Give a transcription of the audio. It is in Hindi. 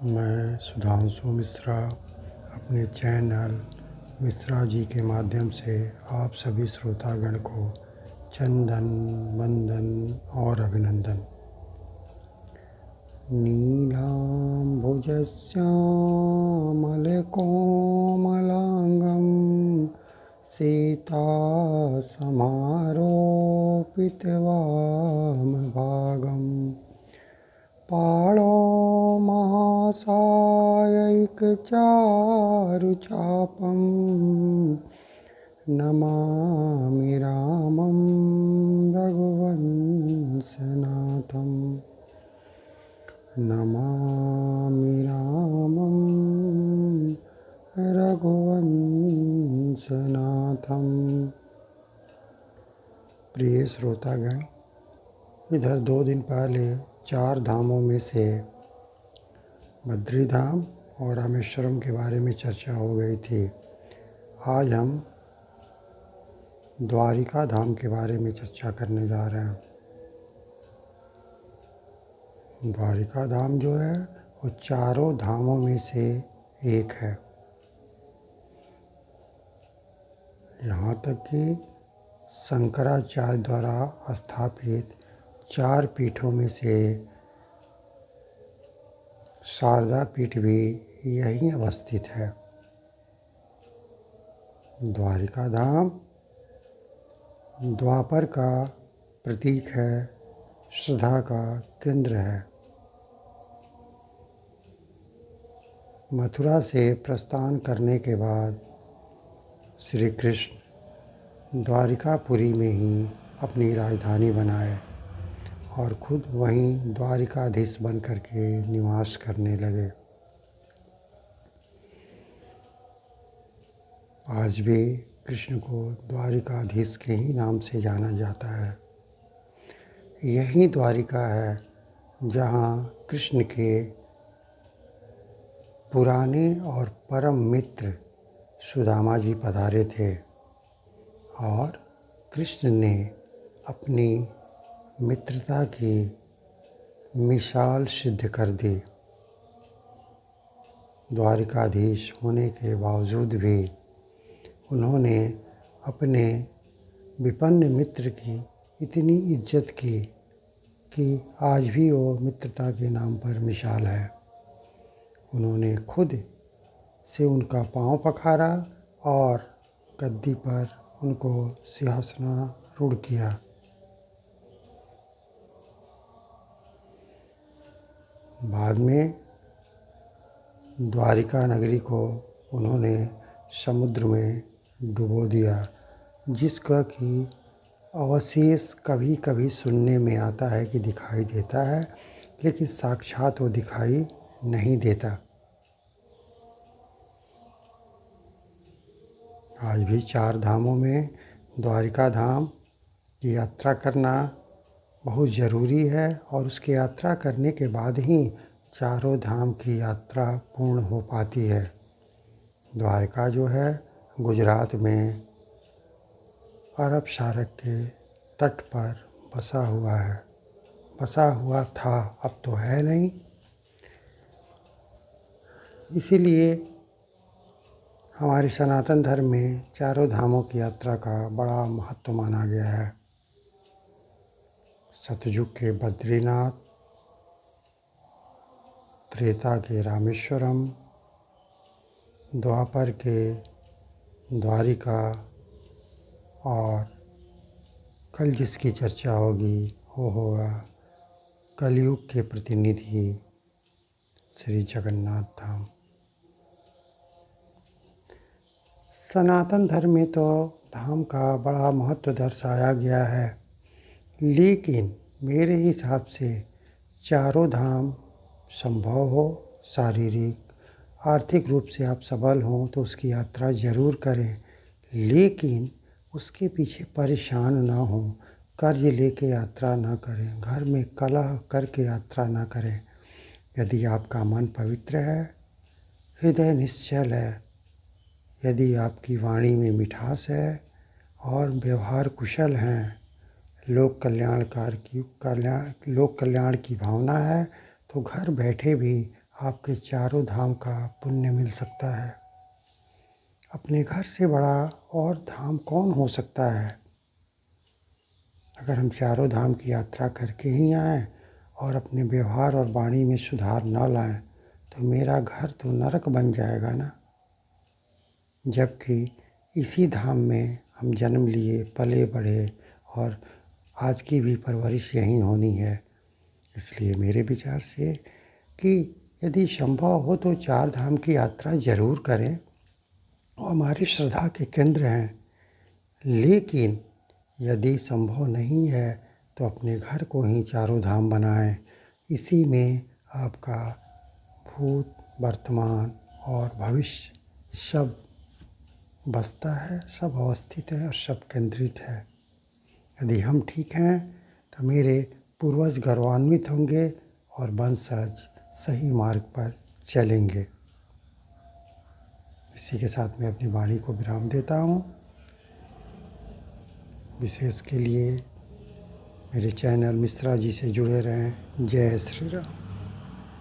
मैं सुधांशु मिश्रा अपने चैनल मिश्रा जी के माध्यम से आप सभी श्रोतागण को चंदन वंदन और अभिनंदन। नीलाम्बुजश्यामलकोमलांगं सीतासमारोपितवामभागं पाणौ महासायैकचारुचापं नमामि रामं रघुवंशनाथम्। नमामि रामं रघुवंशनाथम्। प्रिय श्रोतागण, इधर 2 दिन पहले 4 धामों में से बद्री धाम और रामेश्वरम के बारे में चर्चा हो गई थी। आज हम द्वारिका धाम के बारे में चर्चा करने जा रहे हैं। द्वारिका धाम जो है वो चारों धामों में से एक है। यहाँ तक कि शंकराचार्य द्वारा स्थापित 4 पीठों में से शारदा पीठ भी यहीं अवस्थित है। द्वारिका धाम द्वापर का प्रतीक है, श्रद्धा का केंद्र है। मथुरा से प्रस्थान करने के बाद श्री कृष्ण द्वारिकापुरी में ही अपनी राजधानी बनाए और खुद वहीं द्वारिकाधीश बन करके निवास करने लगे। आज भी कृष्ण को द्वारिकाधीश के ही नाम से जाना जाता है। यही द्वारिका है जहाँ कृष्ण के पुराने और परम मित्र सुदामा जी पधारे थे और कृष्ण ने अपनी मित्रता की मिसाल सिद्ध कर दी। द्वारिकाधीश होने के बावजूद भी उन्होंने अपने विपन्न मित्र की इतनी इज्जत की कि आज भी वो मित्रता के नाम पर मिसाल है। उन्होंने खुद से उनका पांव पखारा और गद्दी पर उनको सिंहासनारूढ़ किया। बाद में द्वारिका नगरी को उन्होंने समुद्र में डुबो दिया, जिसका कि अवशेष कभी कभी सुनने में आता है कि दिखाई देता है, लेकिन साक्षात वो दिखाई नहीं देता। आज भी 4 धामों में द्वारिका धाम की यात्रा करना बहुत ज़रूरी है और उसकी यात्रा करने के बाद ही चारों धाम की यात्रा पूर्ण हो पाती है। द्वारका जो है गुजरात में अरब सागर के तट पर बसा हुआ था, अब तो है नहीं। इसीलिए हमारे सनातन धर्म में चारों धामों की यात्रा का बड़ा महत्व माना गया है। सतयुग के बद्रीनाथ, त्रेता के रामेश्वरम, द्वापर के द्वारिका और कल जिसकी चर्चा होगी वो होगा कलयुग के प्रतिनिधि श्री जगन्नाथ धाम। सनातन धर्म में तो धाम का बड़ा महत्व दर्शाया गया है, लेकिन मेरे हिसाब से चारों धाम संभव हो, शारीरिक आर्थिक रूप से आप सबल हों तो उसकी यात्रा ज़रूर करें, लेकिन उसके पीछे परेशान ना हों, कर्ज लेके यात्रा ना करें, घर में कलह करके यात्रा ना करें। यदि आपका मन पवित्र है, हृदय निश्चल है, यदि आपकी वाणी में मिठास है और व्यवहार कुशल हैं, लोक कल्याण की भावना है, तो घर बैठे भी आपके चारों धाम का पुण्य मिल सकता है। अपने घर से बड़ा और धाम कौन हो सकता है। अगर हम चारों धाम की यात्रा करके ही आएँ और अपने व्यवहार और वाणी में सुधार न लाएं तो मेरा घर तो नरक बन जाएगा ना। जबकि इसी धाम में हम जन्म लिए, पले बढ़े और आज की भी परवरिश यहीं होनी है। इसलिए मेरे विचार से कि यदि संभव हो तो चार धाम की यात्रा ज़रूर करें, वो हमारी श्रद्धा के केंद्र हैं। लेकिन यदि संभव नहीं है तो अपने घर को ही चारों धाम बनाएं। इसी में आपका भूत, वर्तमान और भविष्य सब बसता है, सब अवस्थित है और सब केंद्रित है। यदि हम ठीक हैं तो मेरे पूर्वज गौरवान्वित होंगे और वंशज सही मार्ग पर चलेंगे। इसी के साथ मैं अपनी वाणी को विराम देता हूँ। विशेष के लिए मेरे चैनल मिश्रा जी से जुड़े रहें। जय श्री राम।